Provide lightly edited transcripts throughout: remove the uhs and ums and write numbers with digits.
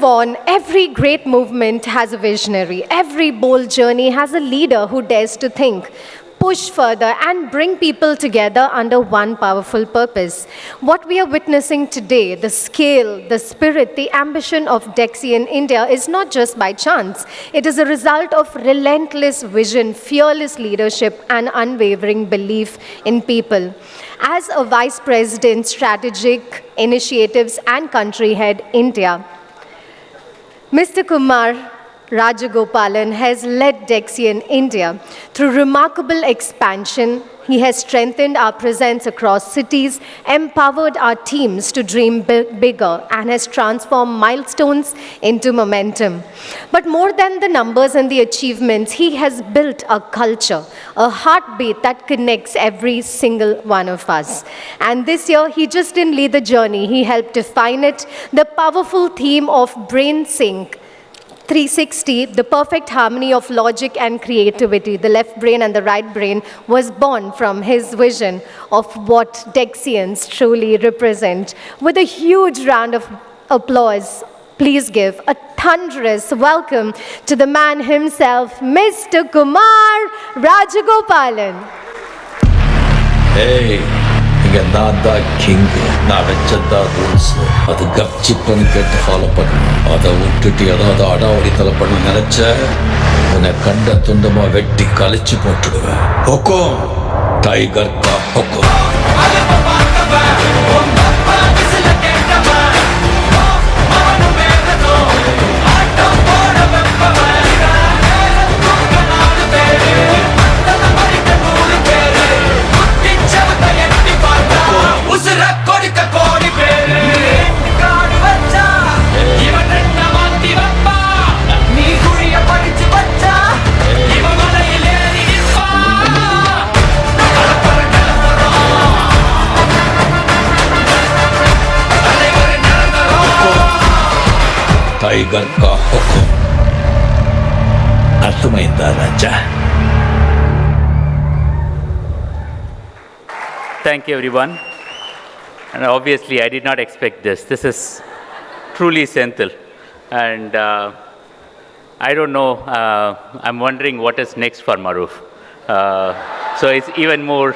move on, every great movement has a visionary. Every bold journey has a leader who dares to think, push further, and bring people together under one powerful purpose. What we are witnessing today, the scale, the spirit, the ambition of Dexian India is not just by chance. It is a result of relentless vision, fearless leadership, and unwavering belief in people. As a Vice President, Strategic Initiatives and Country Head, India, Mr. Kumar Rajagopalan has led Dexian India through remarkable expansion. He has strengthened our presence across cities, empowered our teams to dream bigger, and has transformed milestones into momentum. But more than the numbers and the achievements, he has built a culture, a heartbeat that connects every single one of us. And this year, he just didn't lead the journey, he helped define it. The powerful theme of BrainSync 360, the perfect harmony of logic and creativity, the left brain and the right brain, was born from his vision of what Dexians truly represent. With a huge round of applause, please give a thunderous welcome to the man himself, Mr. Kumar Rajagopalan. Hey, இங்க நான் தான் king. நான் வச்சதான் rules. அது கப்சிப்புன்னு கேட்டு follow பண்ணணும். அதை விட்டுட்டு ஏதாவது அடாவடித்தலை பண்ண நினைச்ச உன்னை கண்ட துண்டமா வெட்டி கழிச்சு போட்டுடுவேன். ஹொக்கம், டைகர் கா ஹொக்கம். टाइगर का हुक्म अर्थमैंदा राजा. Thank you, everyone. And obviously, I did not expect this. This is truly essential. And I don't know, I'm wondering what is next for Maruf. So it's even more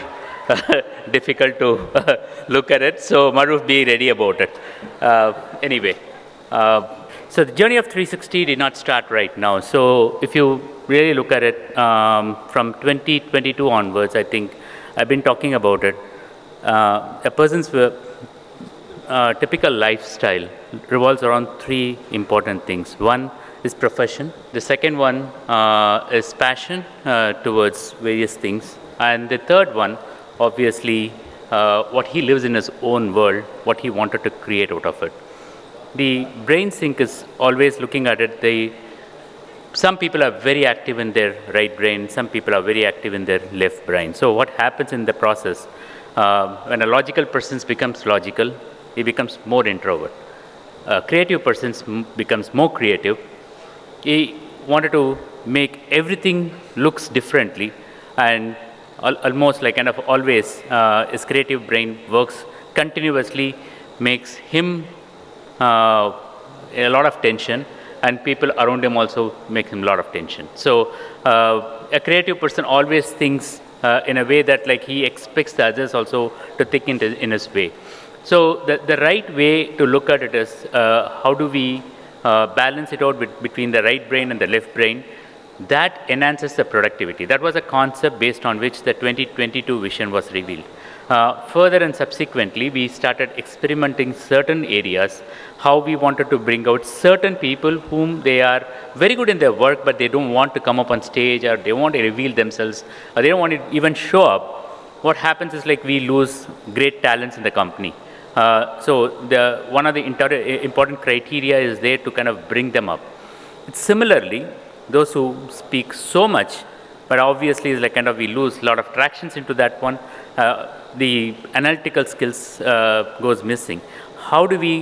difficult to look at it. So Maruf, be ready about it. Anyway. So the journey of 360 did not start right now. So if you really look at it from 2022 onwards, I think I've been talking about it. A person's typical lifestyle revolves around three important things. One is profession. The second one is passion towards various things. And the third one, obviously, what he lives in his own world, what he wanted to create out of it. The BrainSync is always looking at it. Some people are very active in their right brain, some people are very active in their left brain. So what happens in the process, when a logical person becomes logical, he becomes more introvert. A creative person becomes more creative. He wanted to make everything looks differently, and almost like kind of always, his creative brain works continuously, makes him a lot of tension, and people around him also make him a lot of tension. So a creative person always thinks in a way that like he expects the others also to think in his way. So the right way to look at it is how do we balance it out between the right brain and the left brain. That enhances the productivity. That was a concept based on which the 2022 vision was revealed. Further and subsequently, we started experimenting certain areas, how we wanted to bring out certain people whom they are very good in their work, but they don't want to come up on stage, or they want to reveal themselves, or they don't want to even show up. What happens is like we lose great talents in the company. So one of the important criteria is there to kind of bring them up. Similarly, those who speak so much, but obviously it's like kind of we lose a lot of tractions into that one. The analytical skills goes missing. How do we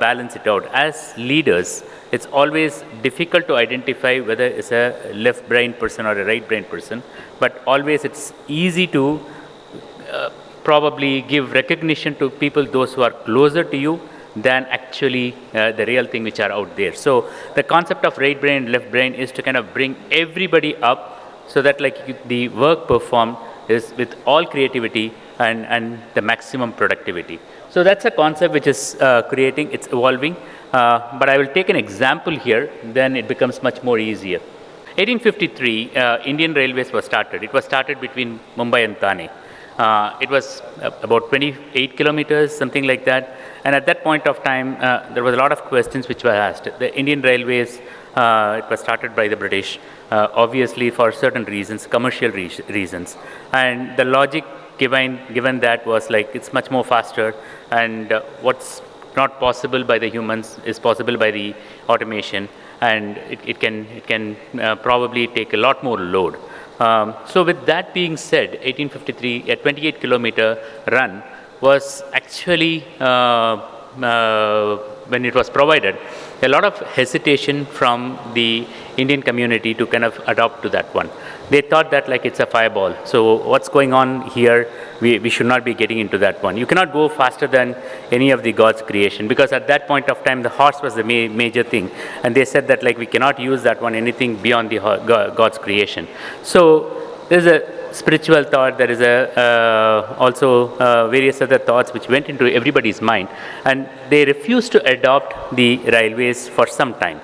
balance it out? As leaders, it's always difficult to identify whether it's a left brain person or a right brain person, but always it's easy to probably give recognition to people, those who are closer to you, than actually the real thing which are out there. So the concept of right brain, left brain is to kind of bring everybody up so that the work performed is with all creativity and the maximum productivity. So that's a concept which is creating, it's evolving. But I will take an example here, then it becomes much more easier. 1853, Indian Railways was started. It was started between Mumbai and Thane. It was about 28 kilometers, something like that. And at that point of time, there was a lot of questions which were asked. The Indian Railways, it was started by the British, obviously for certain reasons, commercial reasons. And the logic given that was it's much more faster, and what's not possible by the humans is possible by the automation, and it can probably take a lot more load. So with that being said, 1853, a 28-kilometer run was actually, when it was provided, a lot of hesitation from the Indian community to kind of adopt to that one. They thought that it's a fireball. So what's going on here? We should not be getting into that one. You cannot go faster than any of the God's creation, because at that point of time the horse was the major thing, and they said that we cannot use that one anything beyond the God's creation. So there's a spiritual thought. There is also various other thoughts which went into everybody's mind, and they refused to adopt the railways for some time.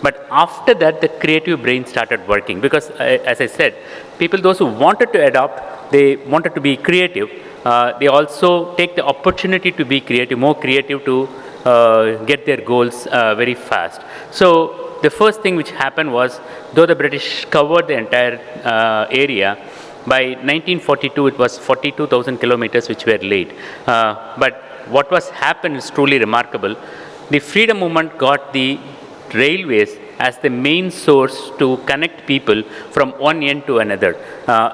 But after that, the creative brain started working, because, as I said, those who wanted to adopt, they wanted to be creative. They also take the opportunity to be creative, more creative, to get their goals very fast. So the first thing which happened was, though the British covered the entire area, by 1942 it was 42,000 kilometers which were laid. But what was happened is truly remarkable. The freedom movement got the railways as the main source to connect people from one end to another.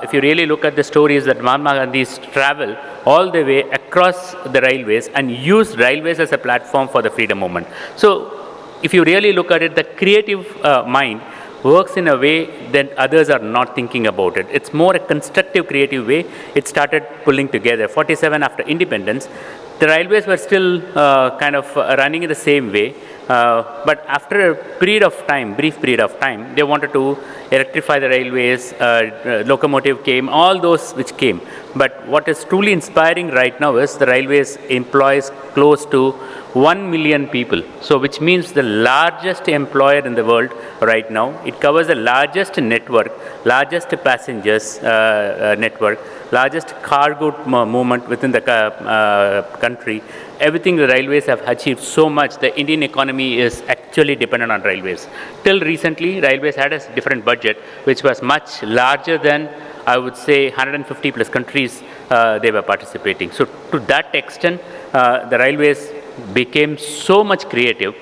If you really look at the stories that Mahatma Gandhi's travel all the way across the railways and used railways as a platform for the freedom movement. So if you really look at it, the creative mind works in a way that others are not thinking about it. It's more a constructive, creative way. It started pulling together. 47 after independence, the railways were still kind of running in the same way. But after a period of time, brief period of time, they wanted to electrify the railways, locomotive came, all those which came. But what is truly inspiring right now is the railways employs close to 1 million people. So which means the largest employer in the world right now. It covers the largest network, largest passengers network, largest cargo movement within the country. Everything the railways have achieved so much. The Indian economy is actually dependent on railways. Till recently, railways had a different budget, which was much larger than, I would say, 150 plus countries they were participating. So to that extent, the railways became so much creative,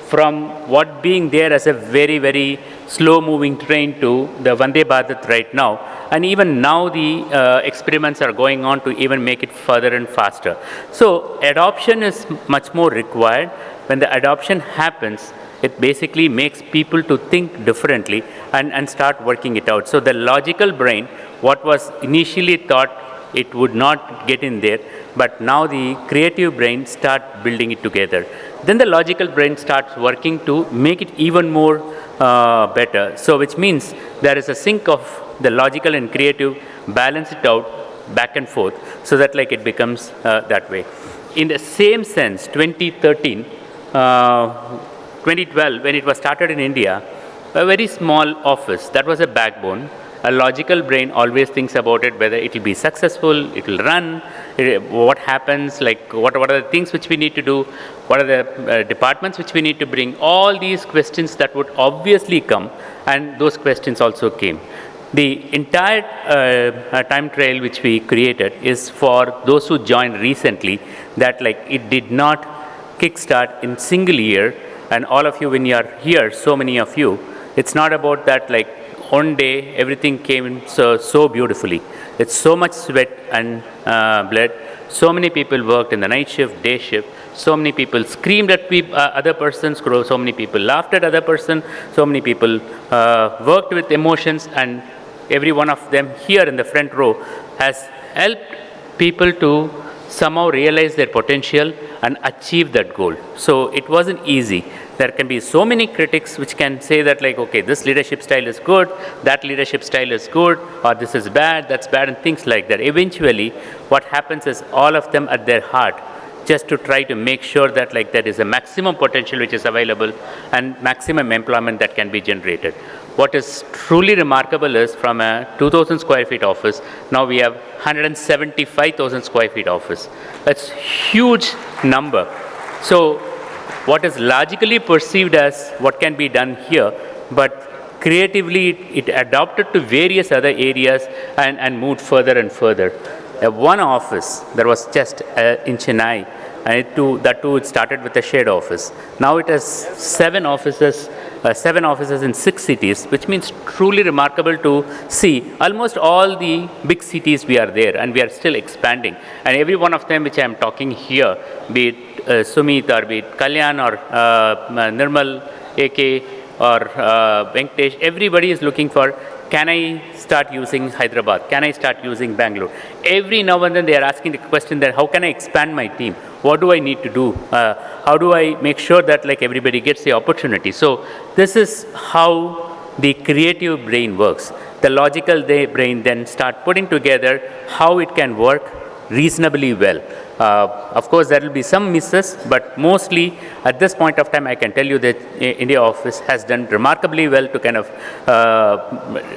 from what being there as a very, very slow moving train to the Vande Bharat right now. And even now the experiments are going on to even make it further and faster. So adoption is much more required. When the adoption happens, it basically makes people to think differently and start working it out. So the logical brain, what was initially thought it would not get in there, but now the creative brain start building it together. Then the logical brain starts working to make it even more better. So which means there is a sync of the logical and creative, balance it out back and forth, so that it becomes that way. In the same sense, 2013, 2012, when it was started in India, a very small office, that was a backbone. A logical brain always thinks about it, whether it will be successful, it will run, what happens, what are the things which we need to do, what are the departments which we need to bring, all these questions that would obviously come, and those questions also came. The entire time trail which we created is for those who joined recently, that it did not kickstart in single year, and all of you, when you are here, so many of you, it's not about that one day everything came in so beautifully. It's so much sweat and blood. So many people worked in the night shift, day shift. So many people screamed at other persons, so many people laughed at other person, so many people worked with emotions, and every one of them here in the front row has helped people to somehow realize their potential and achieve that goal. So it wasn't easy. There can be so many critics which can say that like, okay, this leadership style is good, that leadership style is good, or this is bad, that's bad, and things like that. Eventually, what happens is all of them at their heart just to try to make sure that like there is a maximum potential which is available and maximum employment that can be generated. What is truly remarkable is from a 2,000 square feet office, now we have 175,000 square feet office. That's huge number. So what is logically perceived as what can be done here, but creatively it adopted to various other areas and moved further and further. One office that was just in Chennai, and it started with a shared office. Now it has 7 offices in 6 cities, which means truly remarkable to see. Almost all the big cities we are there, and we are still expanding. And every one of them which I am talking here, be it Sumit or be it Kalyan or Nirmal, AK or Venkatesh, everybody is looking for, can I start using Hyderabad? Can I start using Bangalore? Every now and then they are asking the question that how can I expand my team? What do I need to do? How do I make sure that like everybody gets the opportunity? So this is how the creative brain works. The logical brain then start putting together how it can work reasonably well. Of course, there will be some misses, but mostly at this point of time, I can tell you that India office has done remarkably well to kind of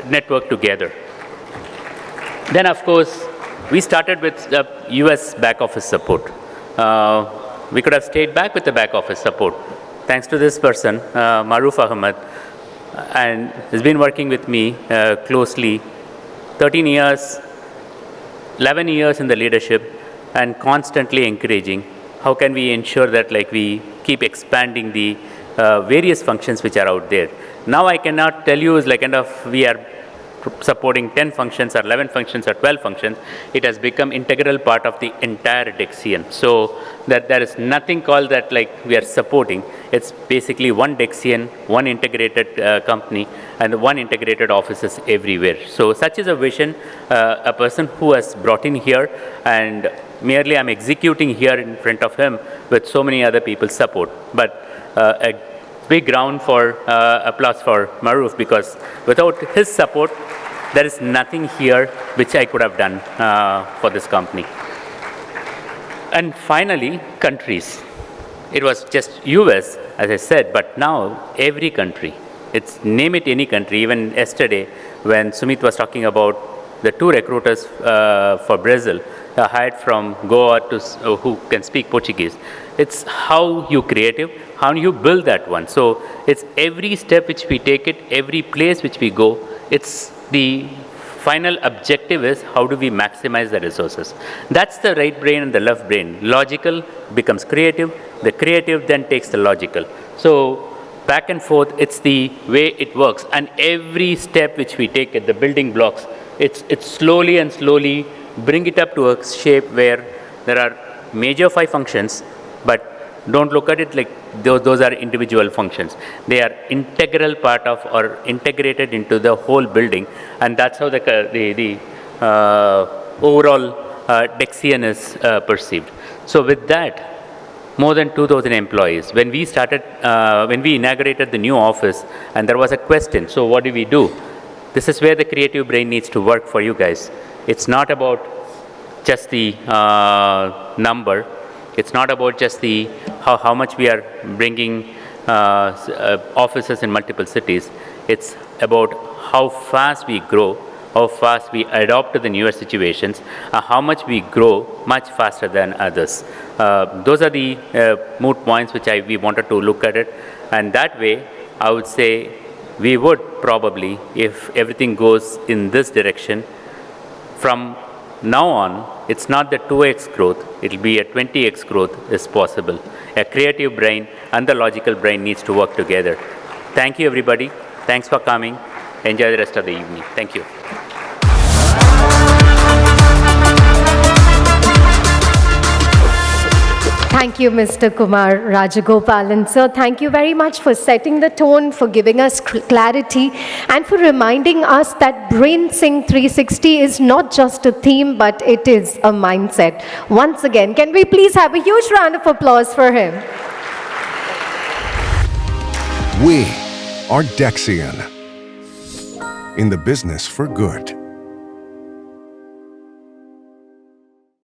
network together. Then, of course, we started with US back office support. We could have stayed back with the back office support. Thanks to this person, Maruf Ahmed, and he's been working with me closely, 13 years, 11 years in the leadership, and constantly encouraging how can we ensure that like we keep expanding the various functions which are out there. Now I cannot tell you is like kind of we are supporting 10 functions or 11 functions or 12 functions. It has become integral part of the entire Dexian. So that there is nothing called that like we are supporting. It's basically one Dexian, one integrated company, and one integrated offices everywhere. So such is a vision, a person who has brought in here, and merely I'm executing here in front of him with so many other people's support. But a big round for applause for Maruf, because without his support, there is nothing here which I could have done for this company. And finally, countries. It was just US, as I said, but now every country. It's name it any country. Even yesterday, when Sumit was talking about the 2 recruiters for Brazil, hired from Goa to who can speak Portuguese. It's how you creative, how you build that one. So it's every step which we take it, every place which we go, it's the final objective is how do we maximize the resources. That's the right brain and the left brain. Logical becomes creative, the creative then takes the logical. So back and forth, it's the way it works. And every step which we take at the building blocks, it's slowly and slowly bring it up to a shape where there are major 5 functions, but don't look at it like those are individual functions. They are integral part of or integrated into the whole building, and that's how the overall Dexian is perceived. So with that, more than 2,000 employees. When we started, when we inaugurated the new office, and there was a question, so what do we do? This is where the creative brain needs to work for you guys. It's not about just the number. It's not about just the how much we are bringing offices in multiple cities. It's about how fast we grow, how fast we adopt to the newer situations, how much we grow much faster than others. Those are the moot points which we wanted to look at it. And that way, I would say we would probably, if everything goes in this direction, from now on, it's not the 2x growth, it'll be a 20x growth is possible. A creative brain and the logical brain needs to work together. Thank you, everybody. Thanks for coming. Enjoy the rest of the evening. Thank you. Thank Thank you, Mr. Kumar Rajagopalan. Sir, thank you very much for setting the tone, for giving us clarity, and for reminding us that BrainSync 360 is not just a theme, but it is a mindset. Once again, can we please have a huge round of applause for him? We are Dexian, in the business for good.